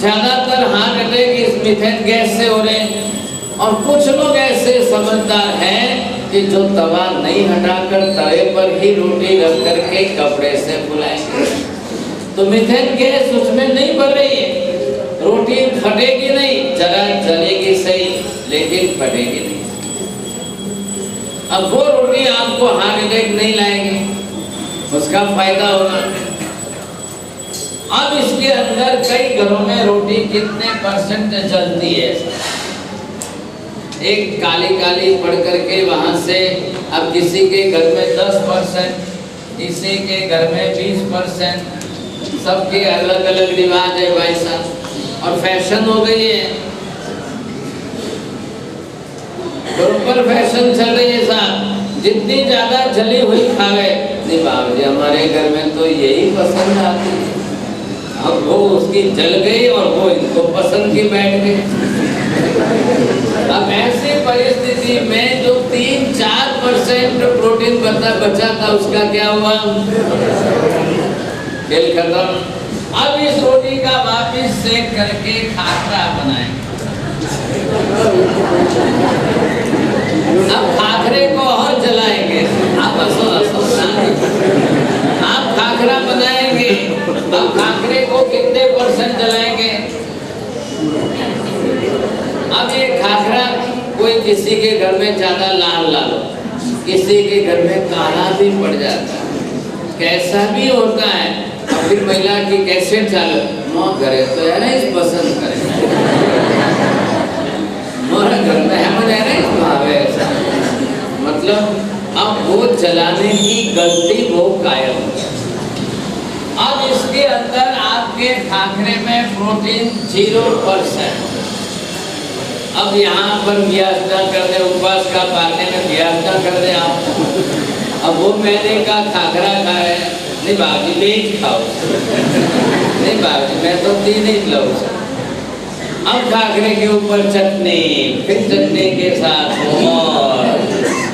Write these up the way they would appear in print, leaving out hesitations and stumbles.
ज्यादातर heart attack इस methane gas से हो रहे हैं। और कुछ लोग ऐसे समझदार हैं कि जो तवा नहीं हटाकर तवे पर ही रोटी रख करके कपड़े से फुलाएंगे, तो मीथेन गैस उसमें नहीं भर रही है, रोटी फटेगी नहीं, जरा जलेगी सही लेकिन फटेगी नहीं। अब वो रोटी आपको हार्ट अटैक नहीं लाएगी, उसका फायदा होगा। अब इसके अंदर कई घरों में रोटी कितने परसेंट जलती है, एक काली काली पड़ करके वहां से अब किसी के घर में 10%, किसी के घर में 20%, सबके अलग अलग रिवाज है भाई साहब, और फैशन हो गई है, बराबर फैशन चल रही है साहब। जितनी ज्यादा जली हुई खावे, नहीं बाबू जी हमारे घर में तो यही पसंद आती है। अब वो उसकी जल गई और वो इनको पसंद की बैठ गई। अब ऐसी परिस्थिति में जो 3-4% प्रोटीन बचा था उसका क्या हुआ, खेल खत्म। अब इस रोटी का वापिस सेक करके खाखरा बनाएं। अब खाखरे को और जलाएंगे, आप आप खाखरा बनाएंगे। अब खाखरे को कितने % जलाएंगे। अब ये खाखरा कोई किसी के घर में ज्यादा लाल लाल, किसी के घर में काला भी पड़ जाता है, कैसा भी होता है। अब फिर महिला की कैसेट चालू न करे तो यार इस पसंद करे, मोरा घर में है भावे, मतलब अब वो जलाने की गलती वो कायम। अब इसके अंदर आपके खाखरे में प्रोटीन 0%। अब यहाँ पर व्यासना कर दे, उपवास का पालने में व्यासना कर दे आप, अब वो मैंने का खाखरा खाए, नहीं बाबू बेच खाओ, नहीं बाबू मैं तो 3 ही लूँ। अब खाखरे के ऊपर चटनी, फिर चटनी के साथ मोमोज।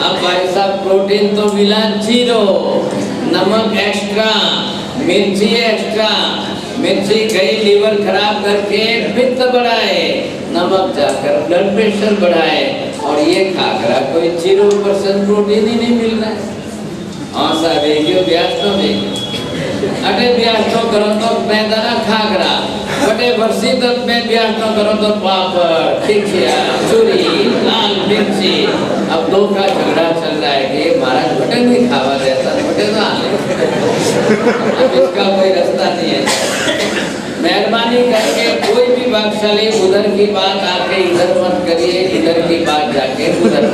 अब भाई साहब प्रोटीन तो मिला 0, नमक एक्स्ट्रा, मिर्ची एक्स्ट्रा, मिर्ची गई लीवर खराब करके पित्त बढ़ाए, नमक जाकर ब्लड प्रेशर बढ़ाए, और ये खाखरा कोई 0% प्रोटीन ही नहीं मिल रहा है। हाँ साहब देखियो ब्याज तो देखियो, अटे ब्याज तो करो तो मैदाना खाखरा, बटे बरसी तक में ब्याज तो करो तो पापड़, टिकिया, चूरी, लाल मिर्ची। अब 2 का झगड़ा चल रहा है कि महाराज बटे नहीं खावा रहता, बटे ना अब इसका कोई रास्ता नहीं है। मेहरबानी करके कोई भी भागशाली उधर की बात आके इधर मत करिए, इधर की बात जाके उधर,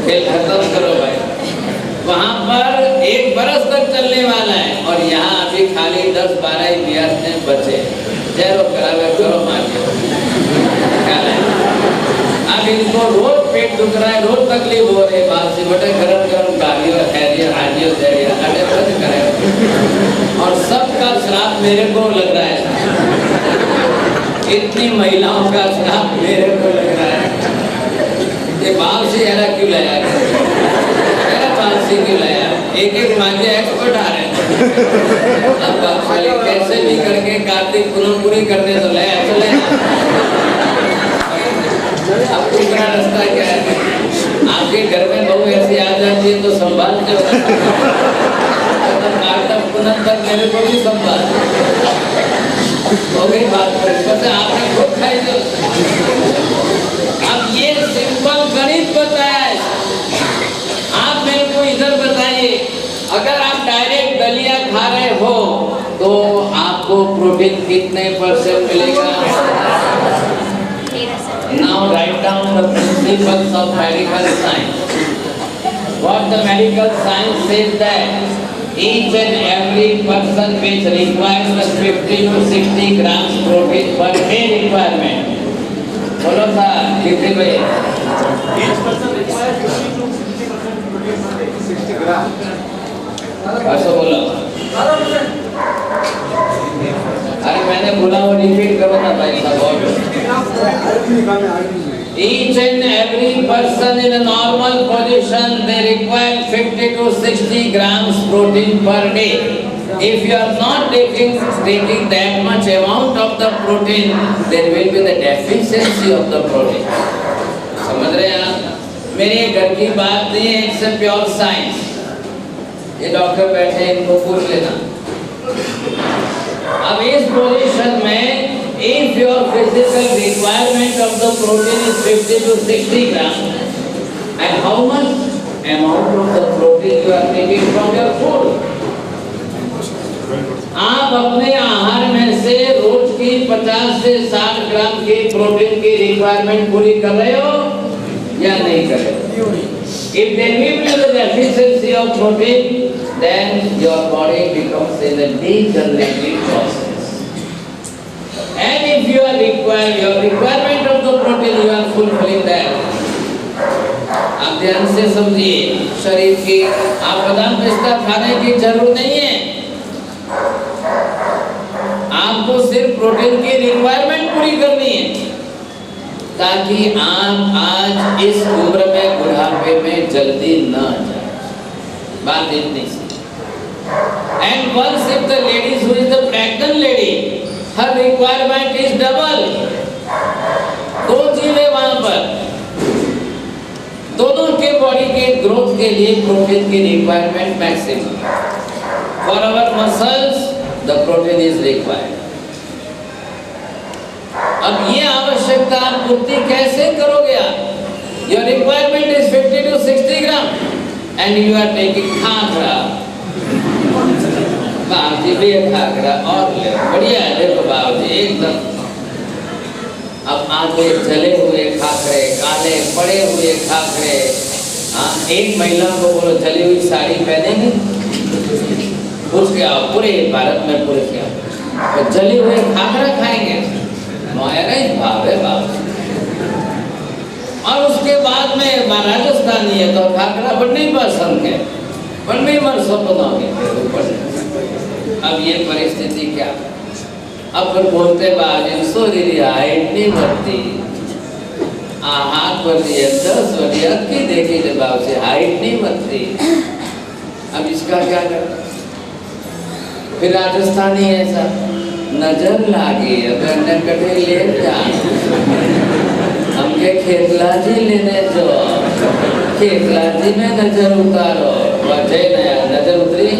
खेल खत्म करो भाई। वहाँ पर 1 बरस तक चलने वाला है और यहाँ अभी खाली 10-12 ही बचे। जैरो करावे करो मारिए, अब इनको रोज पेट दुख रहा है, रोज तकलीफ हो रही है, बात से बटे गरम गरम गाली और खैरियत हाजियो जरिया अटे बंद करें। और सबका श्राप मेरे को लग रहा है, इतनी महिलाओं का श्राप मेरे को लग रहा है। ये बाल से यारा क्यों लाया, बाल से क्यों लाया, एक मांझे एक्सपर्ट आ रहे हैं। अब कैसे भी करके कार्तिक पूनम पूरी करने तो लाया, चले अब दूसरा रास्ता क्या है, आपके घर में बहू ऐसी आ जाती है तो संभालते हो, कार्तिक पूनम तक मेरे को भी संभाल हो गई बात पर, आपने खुद खाई दो। अब ये सिंपल गणित बताया है, आप मेरे को इधर बताइए, अगर आप डायरेक्ट दलिया खा रहे हो तो आपको प्रोटीन कितने % मिलेगा। Now write down the principles of medical science. What the medical science says that each and every person which requires the 50 to 60 grams protein per day requirement. बोलो सर, कितने भाई? Each person requires 50 to 60% protein per day. 60 grams. कैसे बोला? अरे मैंने बोला वो repeat करो ना भाई साहब। Each and every person in a normal position they require 50 to 60 grams protein per day. If you are not taking that much amount of the protein, there will be the deficiency of the protein. समझ रहे हैं आप? मेरे घर की बात नहीं है, it's a pure science. ये डॉक्टर बैठे हैं, इनको पूछ लेना. अब इस पोजीशन में if your physical requirement of the protein is 50 to 60 grams, and how much amount of the protein you are taking from your food? आप अपने आहार में से रोज की 50 से 60 ग्राम की प्रोटीन की रिक्वायरमेंट पूरी कर रहे हो या नहीं कर रहे हो? If there will be the deficiency of protein, then your body becomes in a degenerative process. And if you are your requirement of the protein, you are fulfilling that. आप ध्यान से समझिए, शरीर की आप बादाम पिस्ता खाने की जरूरत नहीं है. आपको सिर्फ प्रोटीन की रिक्वायरमेंट पूरी करनी है ताकि आप आज इस उम्र में बुढ़ापे में जल्दी न जाए. बात इतनी सी. And once if the ladies who is the pregnant lady, her requirement is double. दो चीजें वहां पर, दोनों के बॉडी के ग्रोथ के लिए प्रोटीन की requirement maximum. For our muscles, the protein is required. अब ये आवश्यकता आप पूर्ति कैसे करोगे आप? Your requirement is 50 to 60 gram, and you are taking khakhra. बाबूजी भी खाखरा और ले, बढ़िया है. देखो बाबूजी एकदम. अब आगे जले हुए खाखरे, काले पड़े हुए खाखरे. हाँ, एक महिला को बोलो जली हुई साड़ी पहनेंगे, पूछ के आओ, पूरे भारत में पूछ के आओ, तो जली हुए खाखरा खाएंगे. मायरा ही भाव है बाप. और उसके बाद में राजस्थानी है तो खाखरा बड़ी पसंद है, बड़ी मर सपना है. अब ये परिस्थिति क्या? अब फिर बोलते बाजी सोरी हाइट नहीं बढ़ती, हाथ बढ़ती है 10 बढ़िया की देखी जवाब से हाइट नहीं बढ़ती. अब इसका क्या करना? फिर राजस्थानी ऐसा नजर लागी अगर कटे ले जा हमके खेतला जी लेने जो खेतला जी में नजर उतारो. वजह नया नजर उतरी,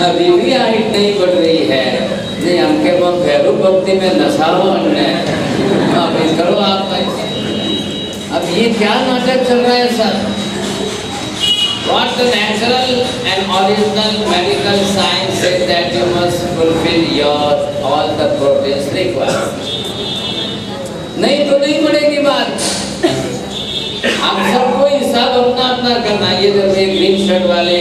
अभी भी हाइट नहीं बढ़ रही है. नहीं हमके वो भैरू भक्ति में नशाओ अन्य अभी करो आप. अब ये क्या नाटक चल रहा है sir? What the natural and original medical science says that you must fulfill your all the proteins required. नहीं तो नहीं बढ़ेगी बात. आप सबको हिसाब अपना अपना करना. ये जो ग्रीन शर्ट वाले,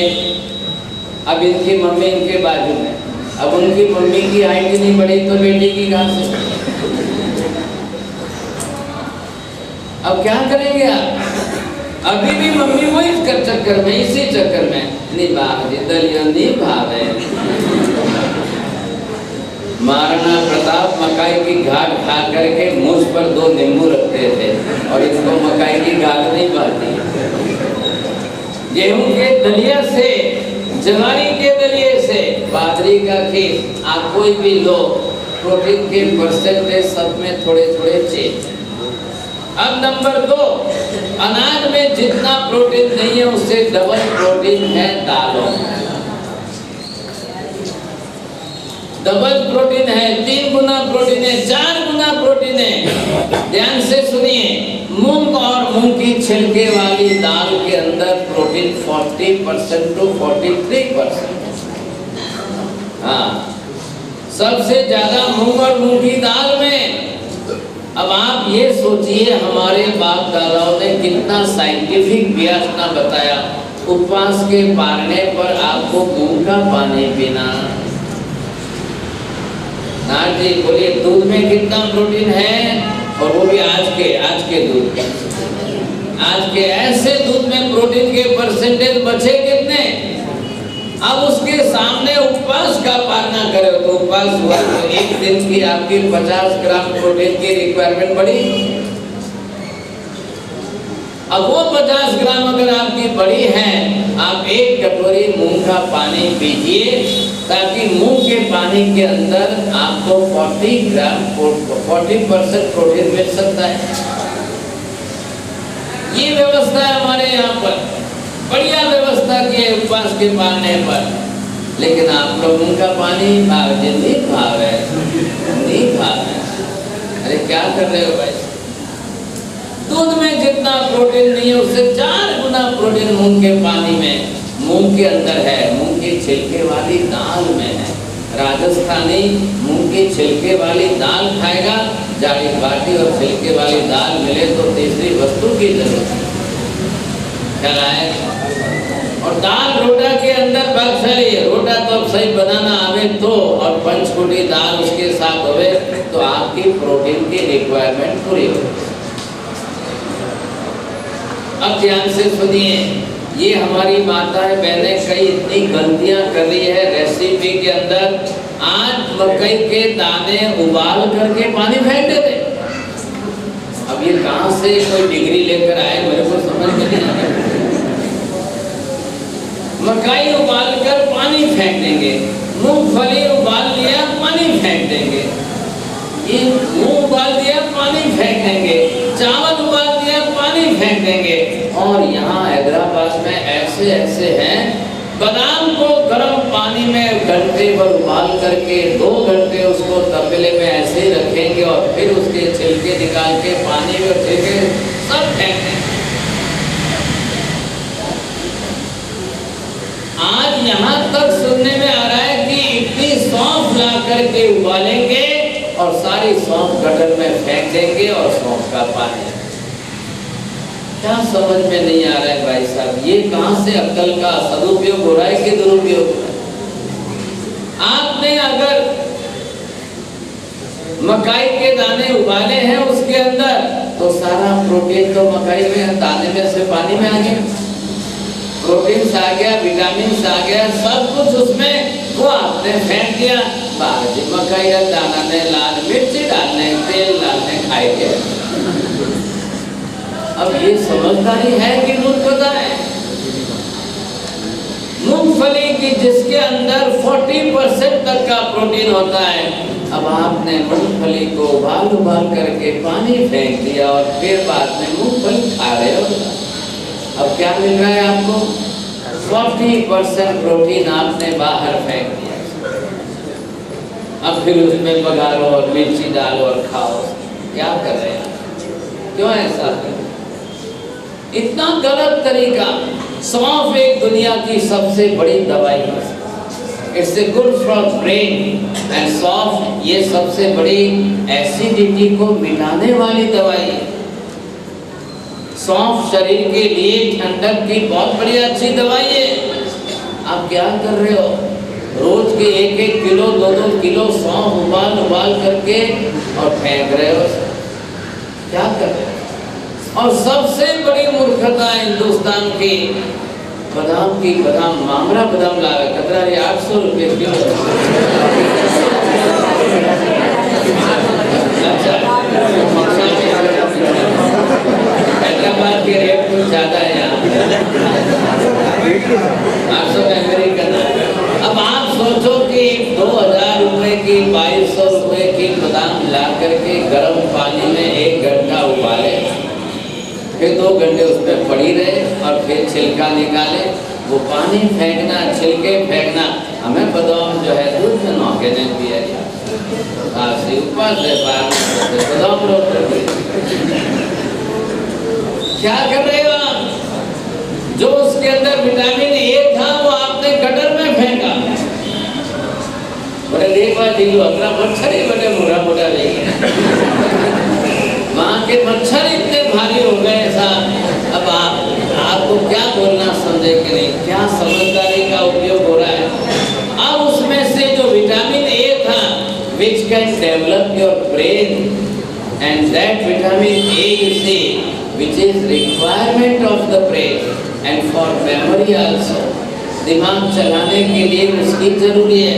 अब इनकी मम्मी इनके बाजू में, अब उनकी मम्मी की हाइट नहीं बढ़ी तो बेटी की कहाँ से? अब क्या करेंगे आप? अभी भी मम्मी वही चक्कर में, इसी चक्कर में निभाव दलिया निभाव है. महाराणा प्रताप मकाई की घाट खा करके मुझ पर 2 नींबू रखते थे और इनको मकाई की घाट नहीं पाती. गेहूं के दलिया से, जवारी के दलिये से, बाजरी का खीर, आप कोई भी लो, प्रोटीन के परसेंटेज सब में थोड़े थोड़े चेंज. अब नंबर 2, अनाज में जितना प्रोटीन नहीं है उससे डबल प्रोटीन है दालों. डबल प्रोटीन है, 3 गुना प्रोटीन है, 4 गुना प्रोटीन है. ध्यान से सुनिए, मूंग और मूंग की छिलके वाली दाल के अंदर प्रोटीन 40% to 43%. हाँ, सबसे ज्यादा मूंग और मूंग की दाल में. अब आप ये सोचिए हमारे बाप दादाओं ने कितना साइंटिफिक व्याख्या बताया. उपवास के पारने पर आपको मूंग का पानी पीना. नाथ जी बोलिए, दूध में कितना प्रोटीन है? और वो भी आज के दूध, आज के ऐसे दूध में प्रोटीन के परसेंटेज बचे कितने? अब उसके सामने उपवास का पालना करो तो उपवास हुआ तो एक दिन की आपकी 50 ग्राम प्रोटीन की रिक्वायरमेंट बढ़ी. अब वो 50 ग्राम अगर आपकी बड़ी है, आप 1 कटोरी मूंग का पानी पीजिए, ताकि मूंग के पानी के अंदर आपको 40% प्रोटीन मिल सकता है। ये व्यवस्था है हमारे यहाँ पर, बढ़िया व्यवस्था की है उपवास के पालने पर। लेकिन आप लोग मूंग का पानी नहीं खा रहे। अरे क्या कर रहे हो भाई? दूध में जितना प्रोटीन नहीं है उससे 4 गुना प्रोटीन मूंग के पानी में, मूंग के अंदर है। मूंग की छिलके वाली दाल में है। राजस्थानी मूंग की छिलके वाली दाल खाएगा, जाड़ी बाटी और छिलके वाली दाल मिले तो तीसरी वस्तु की जरूरत क्या लाएगा। और दाल रोटा के अंदर भागशाली है। रोटा तो अब सही बनाना आवे तो, और पंचकुटी दाल उसके साथ होवे तो आपकी प्रोटीन की रिक्वायरमेंट पूरी होगी। अब ध्यान से सुनिए, ये हमारी माताएं बहनें कई इतनी गलतियां कर रही है रेसिपी के अंदर। आज मकई के दाने उबाल करके पानी फेंक देते। अब ये कहां से कोई डिग्री लेकर आए, मेरे को समझ में नहीं आ रहा। मकई उबाल कर पानी फेंक देंगे, मूंगफली उबाल लिया पानी फेंक देंगे, ये मूंग उबाल दिया पानी फेंक देंगे, चावल उबाल दिया पानी फेंक देंगे। और यहाँ हैदराबाद में ऐसे हैं, बादाम को गर्म पानी में घंटे भर उबाल करके 2 घंटे उसको तपेले में ऐसे ही रखेंगे और फिर उसके छिलके निकाल के पानी में छिलके सब फेंक देंगे। आज यहाँ तक सुनने में आ रहा है कि इतनी सौंफ ला करके उबालेंगे और सारी सौंफ गटर में फेंक देंगे और सौंफ का पानी। क्या समझ में नहीं आ रहा है भाई साहब? ये कहां से अक्ल का सदुपयोग हो रहा है कि दुरुपयोग हो रहा है? आपने अगर मकई के दाने उबाले हैं उसके अंदर, तो सारा प्रोटीन तो मकई में दाने में से पानी में आ गया, प्रोटीन आ गया, विटामिन आ गया, सब कुछ उसमें, वो आपने फेंक दिया। बाजी मकई का दाना ने लाल मिर्ची डालने, तेल डालने खाए गए। अब ये समझदारी है कि मूर्खता है? मूंगफली की जिसके अंदर 40% तक का प्रोटीन होता है, अब आपने मूंगफली को उबाल करके पानी फेंक दिया और फिर बाद में मूंगफली खा रहे हो। अब क्या मिल रहा है आपको? 40% प्रोटीन आपने बाहर फेंक दिया। अब फिर उसमें बघारो और मिर्ची डालो और खाओ। क्या कर रहे हैं? क्यों ऐसा कर रहे हैं? इतना गलत तरीका। सौंफ एक दुनिया की सबसे बड़ी दवाई है। It's a good for brain and सौंफ ये सबसे बड़ी एसिडिटी को मिटाने वाली दवाई है। सौंफ शरीर के लिए ठंडक की बहुत बड़ी अच्छी दवाई है। आप क्या कर रहे हो? रोज के 1-1 किलो 2-2 किलो सौंफ उबाल करके और फेंक रहे हो। क्या कर रहे हो? और सबसे बड़ी मूर्खता हिंदुस्तान की, बादाम मामरा बादाम ला रहे, कतरा 800 रुपये किलो। अच्छा, हैदराबाद के रेट कुछ ज्यादा है यहाँ 800 का अमेरिकन। अब आप सोचो कि 2000 रुपए की 2200 रुपए की बादाम ला करके गर्म पानी में 1 घंटा उबाले, फिर 2 घंटे उसमें पड़ी रहे और फिर छिलका निकाले, वो पानी फेंकना, छिलके फेंकना। हमें बादाम जो है दूध में नौके नहीं पिया जाता। क्या कर रहे हो आप? जो उसके अंदर विटामिन ए था वो आपने गटर में फेंका। बड़े देखा दिलो अगला मच्छर ही बड़े मोटा नहीं, वहां के मच्छर इतने भारी हो गए साहब। अब आपको क्या बोलना समझे कि नहीं? क्या समझदारी का उपयोग हो रहा है? अब उसमें से जो विटामिन ए था, which can develop your brain, and that vitamin A you see, which is requirement of the brain and for memory also, दिमाग चलाने के लिए उसकी जरूरी है,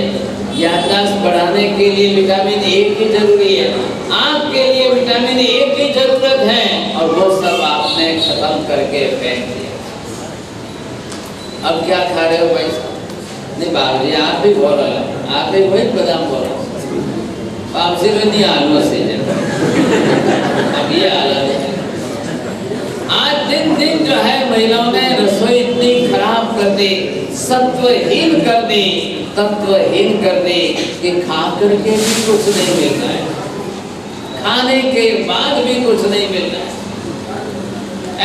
याददाश्त बढ़ाने के लिए विटामिन ए की जरूरी है, आँख के लिए विटामिन ए की जरूरत है, और वो सब आपने खत्म करके फेंक दिया। अब क्या खा रहे हो भाई साहब? नहीं बाबूजी आप भी बोल रहे हैं, आप भी वही बादाम बोल रहे आप सिर्फ नहीं आलू से अब ये हालत है। आज दिन दिन जो है महिलाओं ने रसोई इतनी खराब कर दी, सत्वहीन कर दी, तत्वहीन कर दी कि खा करके भी कुछ नहीं मिल रहा है, खाने के बाद भी कुछ नहीं मिल रहा है।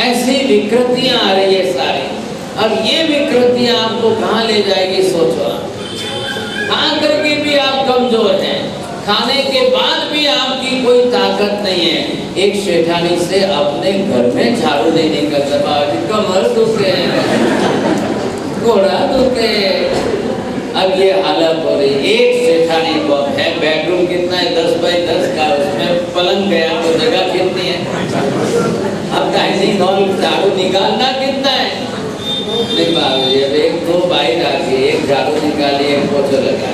ऐसी विकृतियां आ रही है सारी। अब ये विकृतियां आपको कहाँ ले जाएगी सोचो आप। खा करके भी आप कमजोर हैं, खाने के बाद भी आपकी कोई ताकत नहीं है। एक शेठानी से अपने घर में झाड़ू नहीं निकलता, बाबूजी कमर दुखे, घोड़ा दुखे। अब ये हालत हो रही। एक शेठानी को है, बेडरूम कितना है 10 बाई 10 का, उसमें पलंग गया तो जगह कितनी है। अब डाइनिंग हॉल झाड़ू निकालना कितना है। नहीं बाबूजी अब 1-2 बाई डाली, एक झाड़ू निकाली, एक पोछा लगा,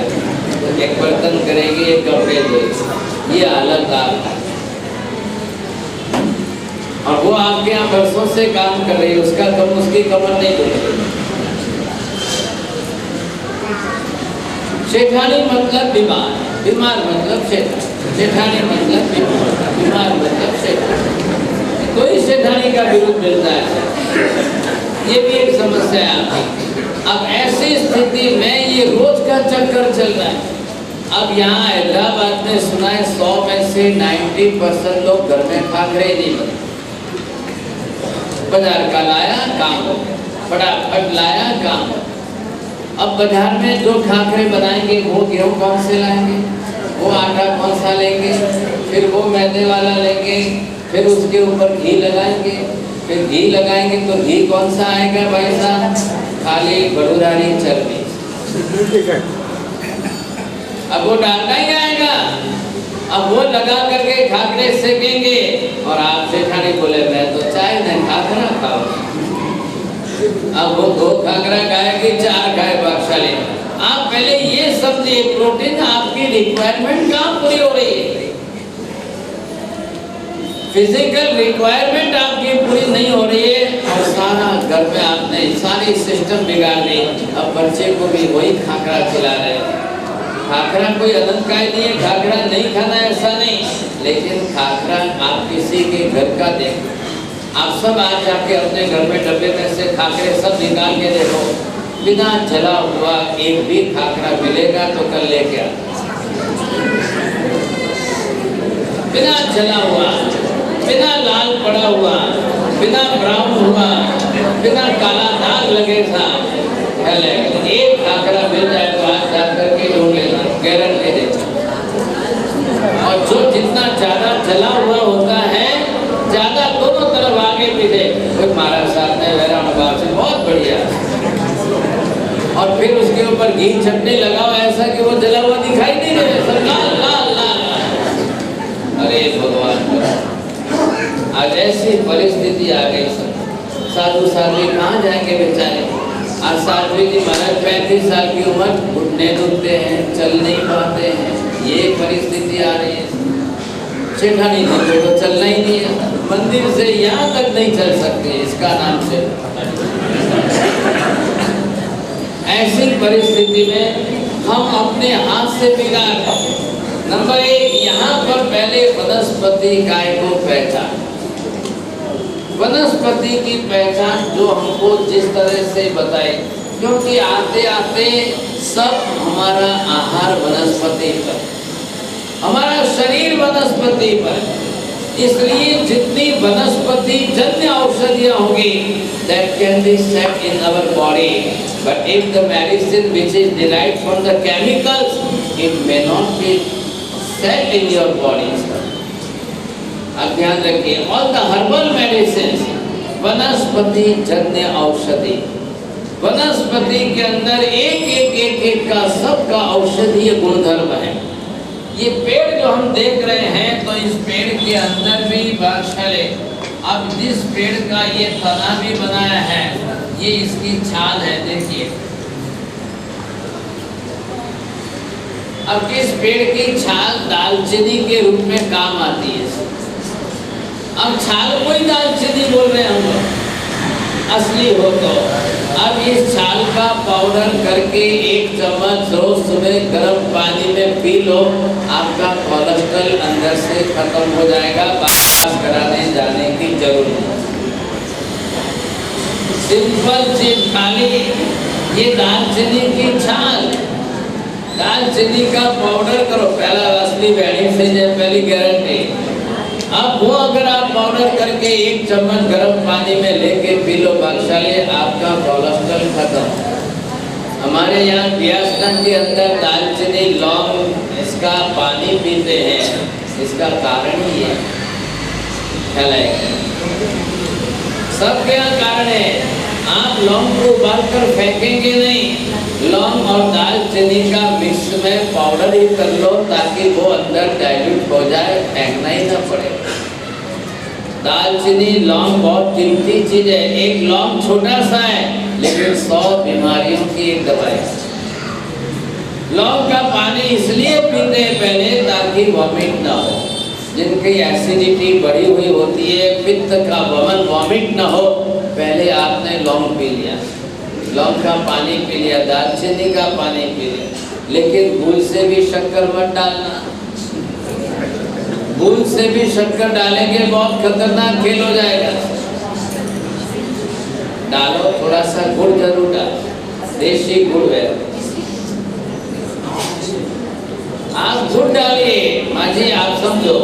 एक बर्तन करेगी, एक कपड़े धोएगी। ये हालत आप, और वो आपके यहाँ बरसों से काम कर रही है, उसका कम उसकी कमर नहीं धो रही। शेठानी मतलब बीमार, बीमार मतलब शेठानी, शेठानी मतलब बीमार, बीमार मतलब शेठानी। कोई शेठानी का विरोध मिलता है, ये भी एक समस्या है आपकी। अब ऐसी स्थिति में ये रोज का चक्कर चल रहा है। अब यहाँ हैदराबाद में सुना है 100 में से 90% लोग घर में खाखरे नहीं बनाते। बाजार का लाया काम हो, फटाफट लाया काम हो। अब बाजार में जो खाखरे बनाएंगे वो गेहूं कौन से लाएंगे, वो आटा कौन सा लेंगे, फिर वो मैदे वाला लेंगे, फिर उसके ऊपर घी लगाएंगे, फिर घी लगाएंगे तो घी कौन सा आएगा भाई साहब, खाली बड़ूदारी चर्बी। अब वो डालना ही आएगा। अब वो लगा करके खाखरे सेकेंगे और आप शेठानी बोले मैं तो चाय नहीं खाखरा खाओ। अब वो 2 खाखरा खाएगी, 4 खाए बख्शाली। आप पहले ये समझिए प्रोटीन आपकी रिक्वायरमेंट कहाँ पूरी हो रही है। फिजिकल रिक्वायरमेंट आपकी पूरी नहीं हो रही है और सारा घर में आपने सारी सिस्टम बिगाड़ दी। अब बच्चे को भी वही खाखरा खिला रहे हैं। खाखरा कोई अनंत का ही नहीं है, खाखरा नहीं खाना ऐसा नहीं, लेकिन खाखरा आप किसी के घर का देखो। आप सब आज जाके अपने घर में डब्बे में से खाखरे सब निकाल के देखो, बिना जला हुआ एक भी खाखरा मिलेगा तो कल लेके आ। बिना जला हुआ, बिना लाल पड़ा हुआ, बिना ब्राउन हुआ, बिना काला दाग लगे था, एक खाखरा मिल जाए तो आज जा करके ढूंढ लेना, गारंटी देता। और जो जितना ज्यादा जला हुआ होता है, ज्यादा दोनों तरफ आगे पीछे, कोई महाराज साहब ने मेरा अनुभव से बहुत बढ़िया। और फिर उसके ऊपर घी चटनी लगाओ ऐसा कि वो जला हुआ दिखाई नहीं दे, सब लाल लाल लाल। अरे भगवान, आज ऐसी परिस्थिति आ गई। सब साधु साध्वी कहाँ जाएंगे बेचारे। आज साध्वी जी महाराज 35 साल की उम्र, घुटने दुखते हैं, चल नहीं पाते हैं, ये परिस्थिति आ रही है। शेठानी जी को तो चलना ही नहीं है, मंदिर से यहाँ तक नहीं चल सकते, इसका नाम से। ऐसी परिस्थिति में हम अपने हाथ से बिगाड़ रहे। नंबर 1, यहाँ पर पहले वनस्पति काय को पहचान। वनस्पति की पहचान जो हमको जिस तरह से बताए, क्योंकि आते आते सब हमारा आहार वनस्पति पर, हमारा शरीर वनस्पति पर, इसलिए जितनी वनस्पति जन्य औषधियां होगी that can be set in our body, but if the medicine which is derived from the chemicals, it may not be set in your body. अब ध्यान रखिए, all the herbal medicines, वनस्पति जन्य औषधि, वनस्पति के अंदर एक का सबका औषधीय गुणधर्म है। ये पेड़ जो हम देख रहे हैं तो इस पेड़ के अंदर भी बादशाह, अब जिस पेड़ का ये तना भी बनाया है, ये इसकी छाल है, देखिए। अब इस पेड़ की छाल दालचीनी के रूप में काम आती है। अब छाल को ही दालचीनी बोल रहे हैं हम लोग। असली हो तो अब इस छाल का पाउडर करके 1 चम्मच रोज सुबह गर्म पानी में पी लो, आपका कोलेस्ट्रॉल अंदर से खत्म हो जाएगा, बाईपास कराने जाने की जरूरत नहीं। सिंपल चीज, खाली ये दालचीनी की छाल, दालचीनी का पाउडर करो, पहला असली बेनिफिट है, पहली गारंटी। अब वो अगर आप पाउडर करके 1 चम्मच गर्म पानी में लेके पी लो, भाग्यशाली, आपका कोलेस्ट्रॉल खत्म। हमारे यहाँ बियासगंज के अंदर दालचीनी लौंग इसका पानी पीते हैं, इसका कारण ही है, ख्याल है सब क्या कारण है। आप लौंग को उबाल कर फेंकेंगे नहीं, लौंग और दालचीनी का मिक्स में पाउडर ही कर लो ताकि वो अंदर डाइल्यूट हो जाए, फेंकना ही ना पड़े। दालचीनी लौंग बहुत कीमती चीज है, एक लौंग छोटा सा है लेकिन 100 बीमारियों की एक दवाई। लौंग का पानी इसलिए पीते हैं पहले ताकि वॉमिट ना हो, जिनकी एसिडिटी बढ़ी हुई होती है, पित्त का वमन, वॉमिट ना हो, पहले आपने लौंग पी लिया, लौंग का पानी पी लिया, दालचीनी का पानी पी लिया, लेकिन भूल से भी शक्कर मत डालना। भूल से भी शक्कर डालेंगे बहुत खतरनाक खेल हो जाएगा। डालो थोड़ा सा गुड़ जरूर डालो, देसी गुड़ है, आप गुड़ डालिए। माँ जी आप समझो,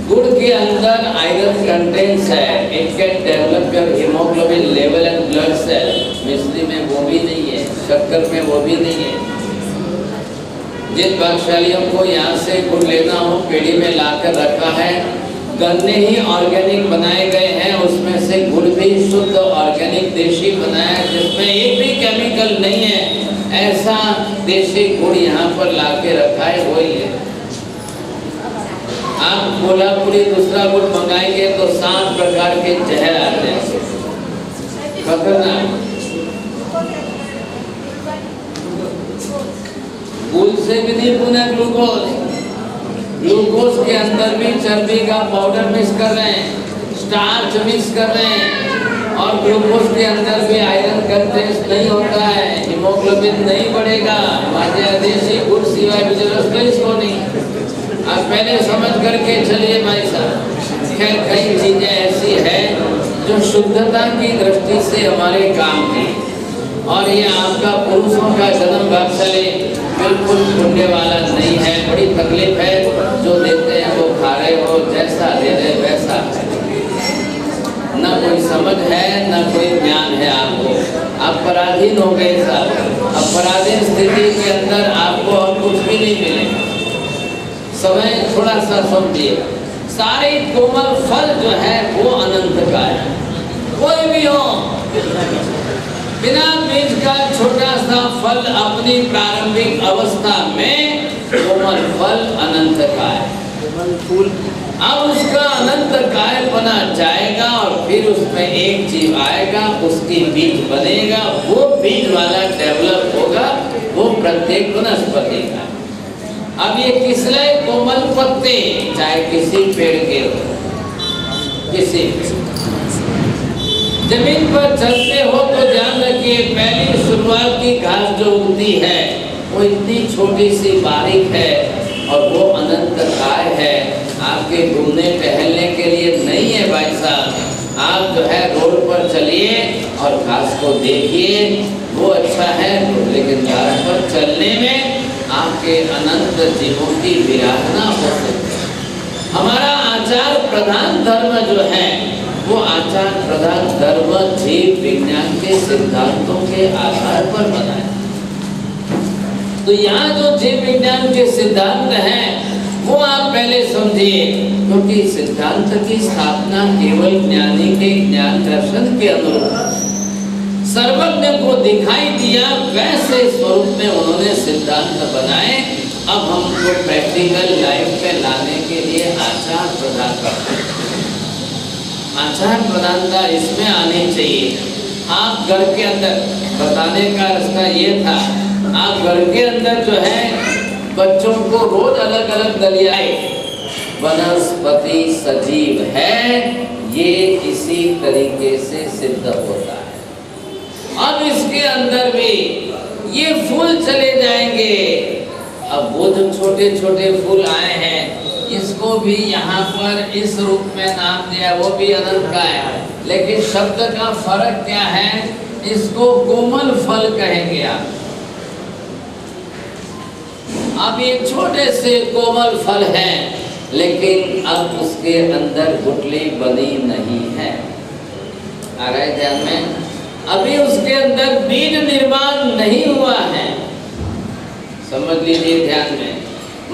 गुड़ के अंदर आयरन कंटेंट्स है, it can develop your haemoglobin level and blood cell. मिश्री में वो भी नहीं है, शक्कर में वो भी नहीं है। जिन भाग्यशालियों को यहाँ से गुड़ लेना हो, पेड़ी में लाकर रखा है, गन्ने ही ऑर्गेनिक बनाए गए हैं, उसमें से गुड़ भी शुद्ध ऑर्गेनिक देशी बनाया है, जिसमें एक भी केमिकल नहीं है, ऐसा देशी गुड़ यहाँ पर लाके रखा है, वही है। आप कोल्हापुरी दूसरा गुड़ मंगाएंगे तो 7 प्रकार के जहर आते हैं, खतरनाक। गुड़ से भी नहीं पुनः ग्लूकोज, ग्लूकोज के अंदर भी चर्बी का पाउडर मिक्स कर रहे हैं, स्टार्च मिक्स कर रहे हैं, और ग्लूकोज के अंदर भी आयरन कंटेंट नहीं होता है, हीमोग्लोबिन नहीं बढ़ेगा। माजे देशी गुड़ सिवाय इसको नहीं, आप पहले समझ करके चलिए भाई साहब। खैर कई चीजें ऐसी है जो शुद्धता की दृष्टि से हमारे काम की, और ये आपका पुरुषों का जन्म भाग्यशाली बिल्कुल पुण्य वाला नहीं है, बड़ी तकलीफ है। जो देते हैं वो खा रहे हो, जैसा दे रहे वैसा, न कोई समझ है न कोई ज्ञान है आपको, आप पराधीन हो गए साहब। अब पराधीन स्थिति के अंदर आपको और कुछ भी नहीं मिलेगा। समय थोड़ा सा समझिए, सारे कोमल फल जो है वो अनंत का है, कोई भी हो, बिना बीज का छोटा सा फल अपनी प्रारंभिक अवस्था में कोमल फल अनंत का है, कोमल फूल। अब उसका अनंत काय बना जाएगा और फिर उसमें एक जीव आएगा, उसकी बीज बनेगा, वो बीज वाला डेवलप होगा, वो प्रत्येक वनस्पति का। अब ये किसले कोमल पत्ते, चाहे किसी पेड़ के हो, किसी जमीन पर चलते हो तो ध्यान रखिए, पहली शुरुआत की घास जो उगती है वो इतनी छोटी सी बारीक है और वो अनंत काय है, आपके घूमने टहलने के लिए नहीं है भाई साहब। आप जो है रोड पर चलिए और घास को देखिए, वो अच्छा है, लेकिन घास पर चलने में आपके अनंत जीवों की विराधना हो सकती है। हमारा आचार प्रधान धर्म जो है वो आचार प्रधान धर्म जीव विज्ञान के सिद्धांतों के आधार पर बना है। तो यहाँ जो जीव विज्ञान के सिद्धांत हैं वो आप पहले समझिए, क्योंकि सिद्धांत की स्थापना केवल ज्ञानी के ज्ञान दर्शन के अनुरूप सर्वज्ञ को दिखाई दिया, वैसे स्वरूप में उन्होंने सिद्धांत बनाए। अब हमको प्रैक्टिकल लाइफ में लाने के लिए आचार प्रदान करते हैं। आचार प्रधानता इसमें आनी चाहिए। आप घर के अंदर, बताने का रास्ता ये था, आप घर के अंदर जो है बच्चों को रोज अलग अलग दलियाए, वनस्पति सजीव है, ये इसी तरीके से सिद्ध होता है। अब इसके अंदर भी ये फूल चले जाएंगे। अब वो जो छोटे छोटे फूल आए हैं, इसको भी यहाँ पर इस रूप में नाम दिया, वो भी अनंत का है, लेकिन शब्द का फर्क क्या है? इसको कोमल फल कहेंगे आप। अब ये छोटे से कोमल फल हैं, लेकिन अब उसके अंदर गुठली बनी नहीं है। आ रहा है ध्यान में? अभी उसके अंदर बीज निर्माण नहीं हुआ है। समझ लीजिए ध्यान में।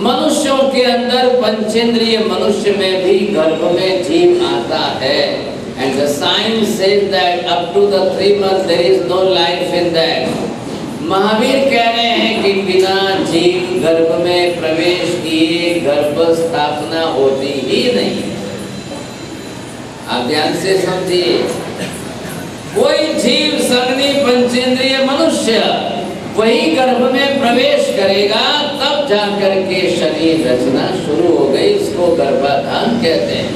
मनुष्यों के अंदर पंचेंद्रिय मनुष्य में भी गर्भ में जीव आता है। And the science says that up to the 3 months there is no life in that. Mahavir कह रहे हैं कि बिना जीव गर्भ में प्रवेश किए गर्भ स्थापना होती ही नहीं। आप ध्यान से समझिए। कोई जीव सगनी पंचेंद्रिय मनुष्य वही गर्भ में प्रवेश करेगा, तब जाकर के शरीर रचना शुरू हो गई। इसको गर्भाधान कहते हैं।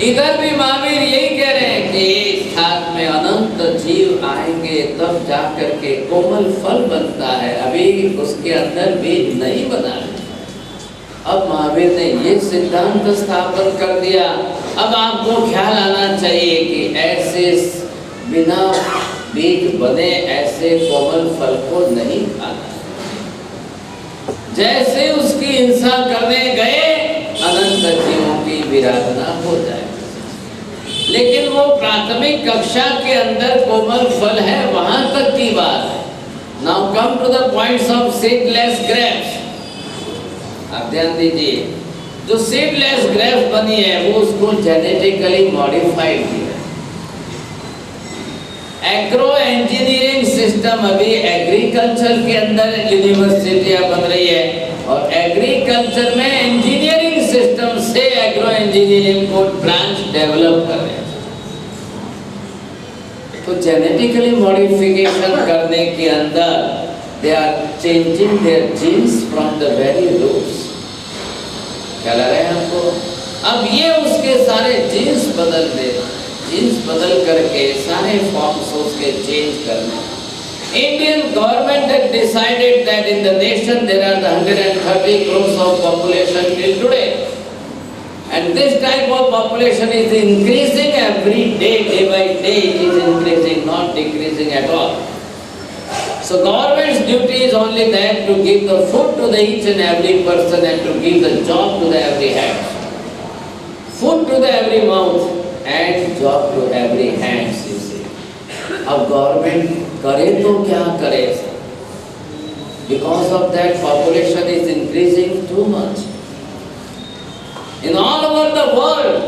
इधर भी महावीर यही कह रहे हैं कि इस हाथ में अनंत जीव आएंगे, तब जाकर के कोमल फल बनता है। अभी उसके अंदर बीज नहीं बना है। अब महावीर ने ये सिद्धांत स्थापन कर दिया। अब आपको ख्याल आना चाहिए कि ऐसे बिना बीज बने ऐसे कोमल फल को नहीं खाना। जैसे उसकी हिंसा करने गए, अनंत जीवों की विराधना हो जाए। लेकिन वो प्राथमिक कक्षा के अंदर कोमल फल है, वहां तक की बात है। Now come to the points of seedless grapes. आप ध्यान दीजिए, जो सीडलेस ग्रेप्स बनी है वो उसको जेनेटिकली मॉडिफाइड किया। एग्रो इंजीनियरिंग सिस्टम अभी एग्रीकल्चर के अंदर यूनिवर्सिटियां बन रही है, और एग्रीकल्चर में इंजीनियरिंग सिस्टम से एग्रो इंजीनियरिंग को ब्रांच डेवलप कर रहे हैं। तो जेनेटिकली मॉडिफिकेशन करने के अंदर they are changing their genes from the very roots. क्या लग रहा है हमको? अब ये उसके सारे जीन्स बदल देना, जीन्स बदल करके सारे फॉर्म्स उसके चेंज करने। Indian government had decided that in the nation there are 130 crores of population till today, and this type of population is increasing every day, day by day it is increasing, not decreasing at all. So government's duty is only that to give the food to the each and every person and to give the job to the every hand, food to the every mouth and job to every hands, you see. अब government करे तो क्या करे? Because of that population is increasing too much. In all over the world,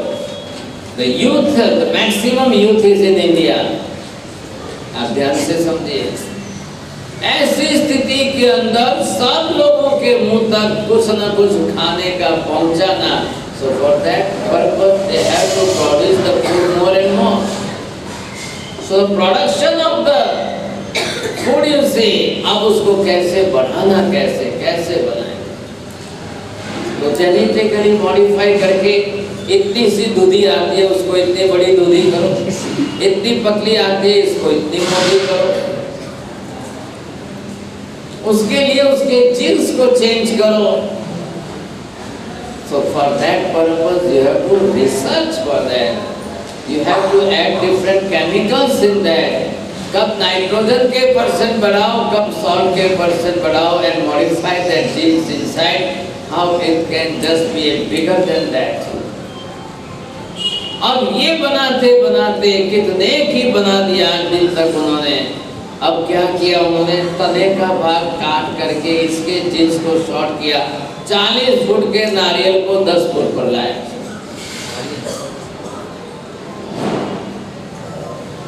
the youth, the maximum youth is in India. आप ध्यान से समझिए। ऐसी स्थिति के अंदर सब लोगों के मुंह तक कुछ न कुछ खाने का पहुंचाना। So for that purpose they have to produce the food more and more. So the production of the food, you see, अब उसको कैसे बढ़ाना, कैसे बनाएं? तो जेनेटिकली मॉडिफाई करके इतनी सी दूधी आती है उसको इतनी बड़ी दूधी करो, इतनी पतली आती है इसको इतनी मोटी करो, उसके लिए उसके जीन्स को चेंज करो। So for that purpose you have to research for that. You have to add different chemicals in that. कब नाइट्रोजन के परसेंट बढ़ाओ, कब सॉल्ट के परसेंट बढ़ाओ, and modify that genes inside. How it can just be bigger than that. अब ये बनाते बनाते कितने की बना दिया दिन तक उन्होंने। अब क्या किया उन्होंने? तने का भाग काट करके इसके जीन्स को शॉर्ट किया। 40 फुट के नारियल को 10 फुट पर लाया,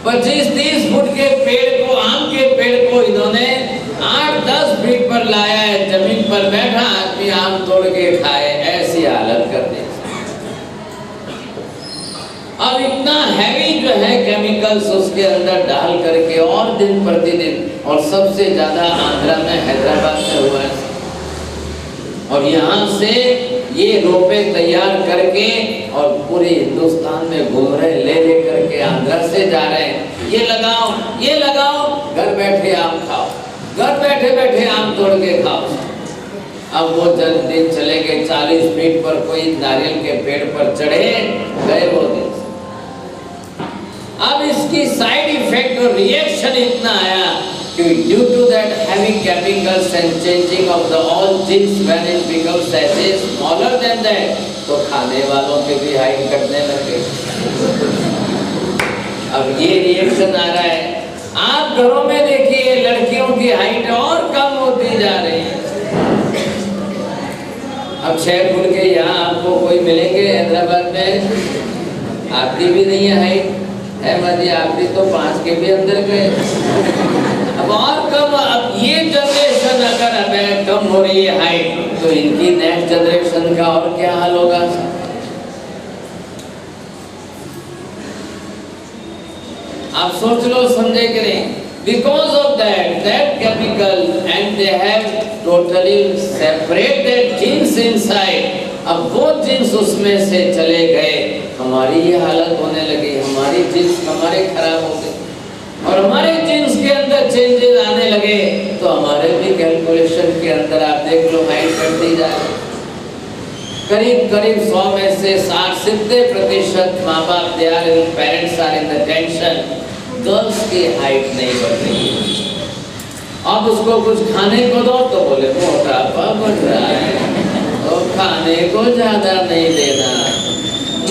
25-30 फुट के पेड़ को, आम के पेड़ को इन्होंने 8-10 फीट पर लाया है। जमीन पर बैठा आदमी आम तोड़ के खाए, ऐसी हालत कर दी। अब इतना हैवी जो है केमिकल्स उसके अंदर डाल करके और दिन प्रतिदिन, और सबसे ज्यादा आंध्रा में, हैदराबाद में हुआ है। और यहाँ से ये रोपे तैयार करके और पूरे हिंदुस्तान में घूम रहे, ले करके आंध्रा से जा रहे हैं। ये लगाओ, घर बैठे आम खाओ, घर बैठे बैठे आम तोड़ के खाओ। अब वो दिन चले गए, 40 फीट पर कोई नारियल के पेड़ पर चढ़े, गए वो दिन। अब इसकी साइड इफेक्ट और रिएक्शन इतना आया कि due to that heavy chemicals and changing of the all genes when it becomes as smaller than that, तो खाने वालों के भी हाइट घटने लगे। अब ये रिएक्शन आ रहा है। आप घरों में देखिए लड़कियों की हाइट और कम होती जा रही है। अब 6 फुट के यहाँ आपको कोई मिलेंगे हैदराबाद में, आपकी भी नहीं है हाइट है मजी, आपकी तो 5 के भी अंदर गए। अब और कम, अब ये जनरेशन अगर हमें कम हो रही है हाइट, तो इनकी नेक्स्ट जनरेशन का और क्या हाल होगा। आप सोच लो, समझे कि नहीं? Because of that chemical, and they have totally separated genes inside. अब वो जीन्स उसमें से चले गए, हमारी ये हालत होने लगी, हमारी जीन्स हमारे खराब हो गए, और हमारे जीन्स के अंदर चेंजेस आने लगे, तो हमारे भी कैलकुलेशन के अंदर आप देख लो हाइट बढ़ती जा रही। करीब 100 में से 60-70% माँ बाप parents are in the tension, girls की हाइट नहीं बढ़ रही है। अब उसको कुछ खाने को दो तो बोले मोटापा बढ़ रहा है, तो खाने को ज्यादा नहीं देना,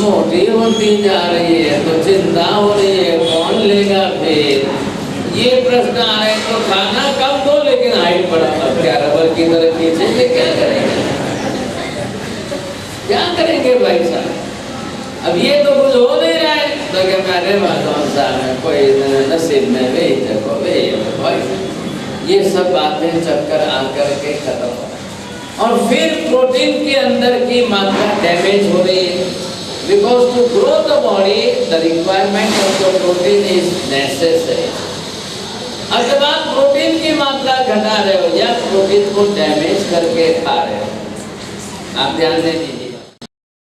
मोटी होती जा रही है, तो चिंता हो रही है कौन लेगा फिर। ये प्रश्न आ रहे, तो खाना कम दो लेकिन हाइट बढ़ा, अब क्या रबर की तरह खींचेंगे, क्या करेंगे, क्या करेंगे भाई साहब। अब ये तो कुछ हो नहीं रहा है, तो क्या मेरे में कोई नसीब में वे देखो वे भाई, ये सब बातें चक्कर आकर के खत्म हो। और फिर प्रोटीन के अंदर की मात्रा डैमेज हो रही है, because to grow the body the requirement of the protein is necessary. अब जब आप प्रोटीन की मात्रा घटा रहे हो या प्रोटीन को डैमेज करके खा रहे हो, आप ध्यान दीजिए।